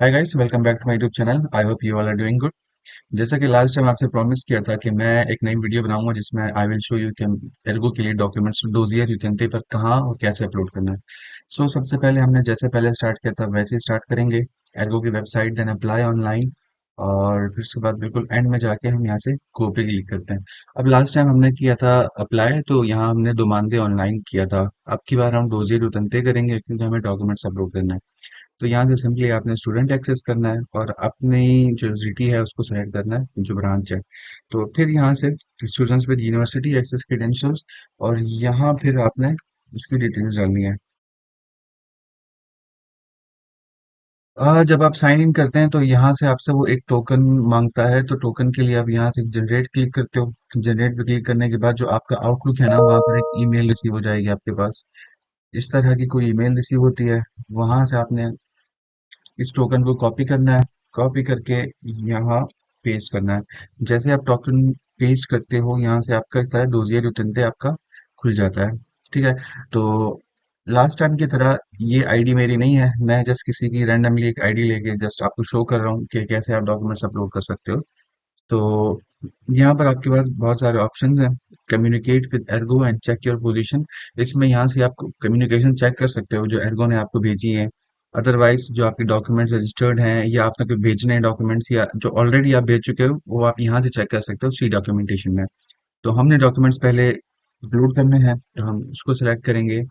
Hi guys, welcome back to my YouTube channel. I hope you all are doing good. जैसा कि last time आपसे promise किया था कि मैं एक नई वीडियो बनाऊंगा जिसमें आई विल शो यू कि एर्गो के लिए डॉक्यूमेंट्स डोजियर यूटेंटे पर कहाँ और कैसे अपलोड करना है। सबसे पहले हमने जैसे पहले स्टार्ट किया था वैसे ही स्टार्ट करेंगे। एर्गो की वेबसाइट, देन अप्लाई ऑनलाइन, और फिर उसके बाद बिल्कुल एंड में जाके हम यहाँ से गो पे क्लिक करते हैं। अब लास्ट टाइम हमने किया था अप्लाई, तो यहाँ हमने दोमांदे ऑनलाइन किया था। अब की बार हम डोजियर यूटेंटे करेंगे क्योंकि हमें डॉक्यूमेंट्स अपलोड करना है। तो यहाँ से सिंपली आपने स्टूडेंट एक्सेस करना है और अपनी जो सिटी है उसको सेलेक्ट करना है, जो ब्रांच है। तो फिर यहाँ से students with university access credentials, और यहाँ फिर आपने उसकी डिटेल्स डालनी है। जब आप साइन इन करते हैं तो यहाँ से आपसे वो एक टोकन मांगता है, तो टोकन के लिए आप यहाँ से जनरेट क्लिक करते हो। जनरेट पे क्लिक करने के बाद जो आपका आउटलुक है ना, वहाँ पर एक ईमेल रिसीव हो जाएगी आपके पास। इस तरह की कोई ईमेल रिसीव होती है। वहां से आपने इस टोकन को कॉपी करना है। कॉपी करके यहाँ पेस्ट करना है। जैसे आप टोकन पेस्ट करते हो, यहाँ से आपका इस तरह डोजियर यूटेंटे आपका खुल जाता है। ठीक है। तो लास्ट टाइम की तरह ये आईडी मेरी नहीं है, मैं जस्ट किसी की रैंडमली एक आईडी लेके जस्ट आपको शो कर रहा हूँ कि कैसे आप डॉक्यूमेंट्स अपलोड कर सकते हो। तो यहाँ पर आपके पास बहुत सारे ऑप्शंस हैं। Communicate with Ergo and check your position. इसमें यहाँ से आप कम्युनिकेशन चेक कर सकते हो जो एर्गो ने आपको भेजी है। अदरवाइज जो आपके डॉक्यूमेंट्स रजिस्टर्ड हैं या आपने कोई भेजने हैं डॉक्यूमेंट्स, या जो ऑलरेडी आप भेज चुके हो, वो आप यहाँ से चेक कर सकते हो सी डॉक्यूमेंटेशन में। तो हमने डॉक्यूमेंट्स पहले अपलोड करने हैं, तो हम उसको सिलेक्ट करेंगे।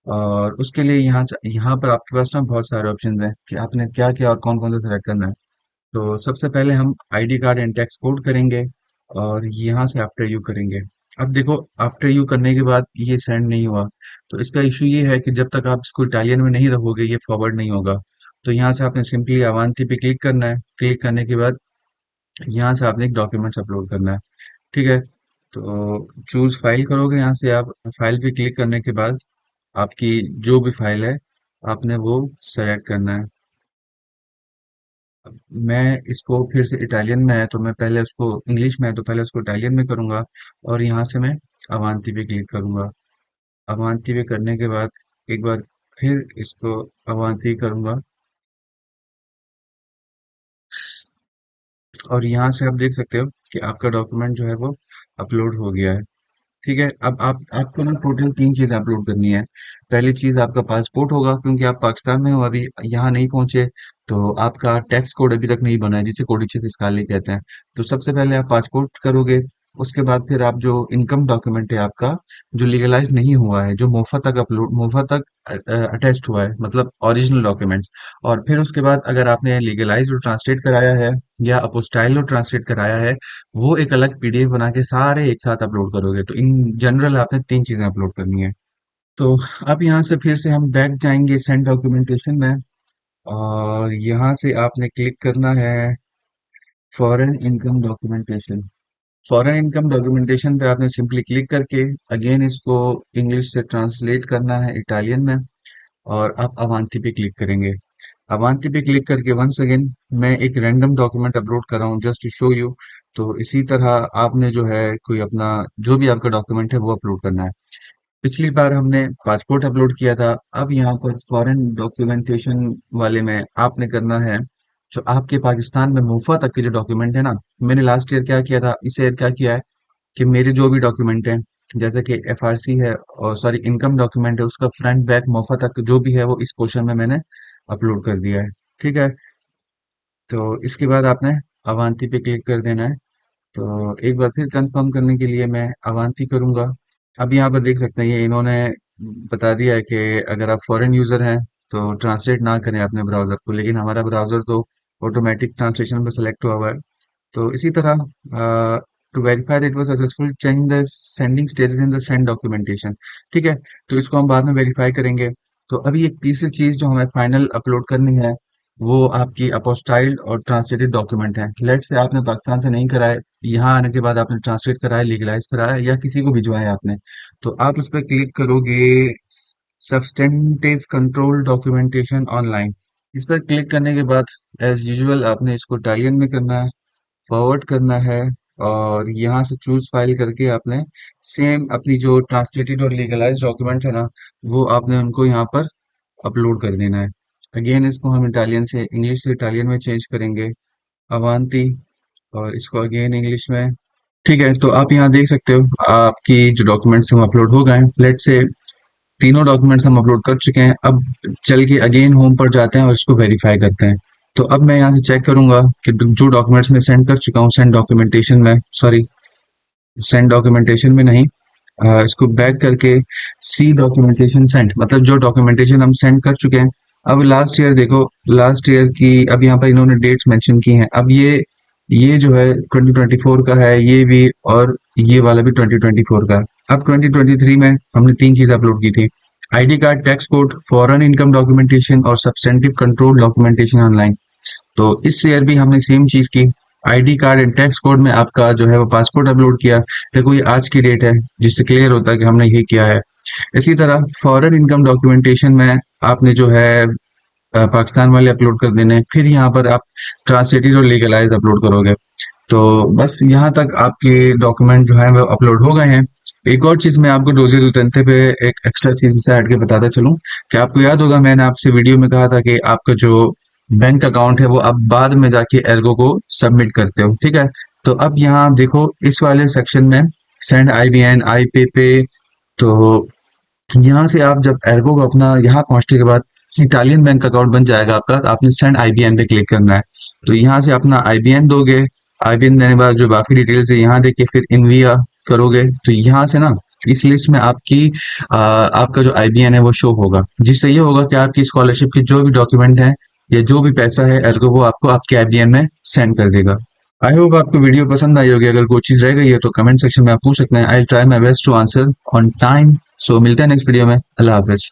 और उसके लिए यहाँ पर आपके पास ना बहुत सारे ऑप्शन हैं कि आपने क्या क्या और कौन कौन सा सिलेक्ट करना है। तो सबसे पहले हम ID card and tax code करेंगे, और यहाँ से आफ्टर यू करेंगे। अब देखो, आफ्टर यू करने के बाद ये सेंड नहीं हुआ, तो इसका इशू ये है कि जब तक आप इसको इटालियन में नहीं रखोगे ये फॉरवर्ड नहीं होगा। तो यहाँ से आपने सिंपली अवांती पे क्लिक करना है। क्लिक करने के बाद यहाँ से आपने एक डॉक्यूमेंट्स अपलोड करना है। ठीक है। तो चूज फाइल करोगे, यहाँ से आप फाइल पे क्लिक करने के बाद आपकी जो भी फाइल है आपने वो सेलेक्ट करना है। मैं इसको फिर से इटालियन में है तो मैं पहले उसको, इंग्लिश में है तो पहले उसको इटालियन में करूंगा, और यहाँ से मैं अवांती पे क्लिक करूंगा। अवांती पे करने के बाद एक बार फिर इसको अवांती करूंगा, और यहाँ से आप देख सकते हो कि आपका डॉक्यूमेंट जो है वो अपलोड हो गया है। ठीक है। अब आपको ना टोटल तीन चीजें अपलोड करनी है। पहली चीज आपका पासपोर्ट होगा, क्योंकि आप पाकिस्तान में हो, अभी यहाँ नहीं पहुंचे। तो आपका टैक्स कोड अभी तक नहीं बना है, जिसे कोडिचे फिस्काली कहते हैं। तो सबसे पहले आप पासपोर्ट करोगे। उसके बाद फिर आप जो इनकम डॉक्यूमेंट है आपका, जो लीगलाइज नहीं हुआ है, जो मोफा तक अटैच्ड हुआ है, मतलब ओरिजिनल डॉक्यूमेंट्स। और फिर उसके बाद अगर आपने लीगलाइज और ट्रांसलेट कराया है या अपोस्टाइल और ट्रांसलेट कराया है, वो एक अलग पीडीएफ बना के सारे एक साथ अपलोड करोगे। तो इन जनरल आपने तीन चीजें अपलोड करनी है। तो अब यहाँ से फिर से हम बैक जाएंगे सेंड डॉक्यूमेंटेशन में, और यहाँ से आपने क्लिक करना है foreign income documentation. Foreign income documentation पे आपने सिंपली क्लिक करके अगेन इसको इंग्लिश से ट्रांसलेट करना है इटालियन में, और आप अवांती पे क्लिक करेंगे। अवांती पे क्लिक करके वंस अगेन मैं एक रैंडम डॉक्यूमेंट अपलोड कर रहा हूँ जस्ट टू शो यू। तो इसी तरह आपने जो है कोई अपना, जो भी आपका डॉक्यूमेंट है वो अपलोड करना है। पिछली बार हमने पासपोर्ट अपलोड किया था। अब यहाँ पर फॉरेन डॉक्यूमेंटेशन वाले में आपने करना है जो आपके पाकिस्तान में मुफा तक के जो डॉक्यूमेंट है ना। मैंने लास्ट ईयर क्या किया था, इस ईयर क्या किया है कि मेरे जो भी डॉक्यूमेंट हैं, जैसे कि एफआरसी है और सॉरी इनकम डॉक्यूमेंट है, उसका फ्रंट बैक मोफा तक जो भी है वो इस पोर्शन में मैंने अपलोड कर दिया है। ठीक है। तो इसके बाद आपने अवांती पे क्लिक कर देना है। तो एक बार फिर कंफर्म करने के लिए मैं अवांती करूंगा। अब यहाँ पर देख सकते हैं ये इन्होंने बता दिया है कि अगर आप फॉरेन यूजर हैं तो ट्रांसलेट ना करें अपने ब्राउजर को, लेकिन हमारा ब्राउजर तो ऑटोमेटिक ट्रांसलेशन पर सेलेक्ट हुआ हुआ है। तो इसी तरह to verify that was successful change the sending status in the send documentation. ठीक है। तो इसको हम बाद में वेरीफाई करेंगे। तो अभी एक तीसरी चीज जो हमें फाइनल अपलोड करनी है, वो आपकी अपोस्टाइल्ड और ट्रांसलेटेड डॉक्यूमेंट है। लेट से आपने पाकिस्तान से नहीं कराए, यहाँ आने के बाद आपने ट्रांसलेट कराया, लीगलाइज कराया, या किसी को भिजवाया आपने, तो आप उस पर क्लिक करोगे सब्सटेंटिव कंट्रोल डॉक्यूमेंटेशन ऑनलाइन। इस पर क्लिक करने के बाद एज यूजुअल आपने इसको इटालियन में करना है, फॉरवर्ड करना है, और यहाँ से चूज फाइल करके आपने सेम अपनी जो ट्रांसलेटेड और लीगलाइज डॉक्यूमेंट है ना, वो आपने उनको यहाँ पर अपलोड कर देना है। अगेन इसको हम इटालियन से इंग्लिश से इटालियन में चेंज करेंगे, अवांती। और इसको अगेन इंग्लिश में। ठीक है, तो आप यहाँ देख सकते हो आपकी जो डॉक्यूमेंट्स हम अपलोड हो गए हैं। लेट्स से तीनों डॉक्यूमेंट्स हम अपलोड कर चुके हैं। अब चल के अगेन होम पर जाते हैं और इसको वेरीफाई करते हैं। तो अब मैं यहाँ से चेक करूंगा कि जो डॉक्यूमेंट्स मैं सेंड कर चुका हूँ सेंड डॉक्यूमेंटेशन में, सॉरी सेंड डॉक्यूमेंटेशन में नहीं, इसको बैक करके सी डॉक्यूमेंटेशन सेंड, मतलब जो डॉक्यूमेंटेशन हम सेंड कर चुके हैं। अब लास्ट ईयर देखो, लास्ट ईयर की अब यहाँ पर इन्होंने डेट्स मेंशन की हैं। अब ये जो है 2024 का है ये भी, और ये वाला भी 2024 का है। अब 2023 में हमने तीन चीजें अपलोड की थी: ID card, tax code, foreign income documentation और सब्सटेंटिव कंट्रोल डॉक्यूमेंटेशन ऑनलाइन। तो इस ईयर भी हमने सेम चीज की। ID card and tax code में आपका जो है वो पासपोर्ट अपलोड किया। देखो ये आज की डेट है, जिससे क्लियर होता है कि हमने ये किया है। इसी तरह फॉरेन इनकम डॉक्यूमेंटेशन में आपने जो है पाकिस्तान वाले अपलोड कर देने, फिर यहाँ पर आप ट्रांसलेटेड और लीगलाइज अपलोड करोगे। तो बस यहाँ तक आपके डॉक्यूमेंट जो है वो अपलोड हो गए हैं। एक और चीज मैं आपको डोजियर उतरते पे एक एक्स्ट्रा चीज से हट के बताता चलूं कि आपको याद होगा मैंने आपसे वीडियो में कहा था कि आपका जो बैंक अकाउंट है वो आप बाद में जाके एर्गो को सबमिट करते हो, ठीक है। तो अब यहाँ आप देखो इस वाले सेक्शन में सेंड आईबीएन आई पे, तो यहाँ से आप जब एर्गो को अपना यहाँ पहुंचने के बाद इटालियन बैंक अकाउंट बन जाएगा आपका, तो आपने सेंड आईबीएन पे क्लिक करना है। तो यहाँ से अपना आईबीएन दोगे। आईबीएन देने के बाद जो बाकी डिटेल्स है यहाँ देके फिर इनविया करोगे। तो यहाँ से ना इस लिस्ट में आपका जो आईबीएन है वो शो होगा, जिससे ये होगा कि आपकी स्कॉलरशिप के जो भी डॉक्यूमेंट हैं या जो भी पैसा है एर्गो वो आपको आपके आईबीएन में सेंड कर देगा। आई होप आपको वीडियो पसंद आई होगी। अगर कोई चीज रह गई है तो कमेंट सेक्शन में आप पूछ सकते हैं। I try my best to answer on time. So मिलते हैं नेक्स्ट वीडियो में। अल्लाह हाफिज।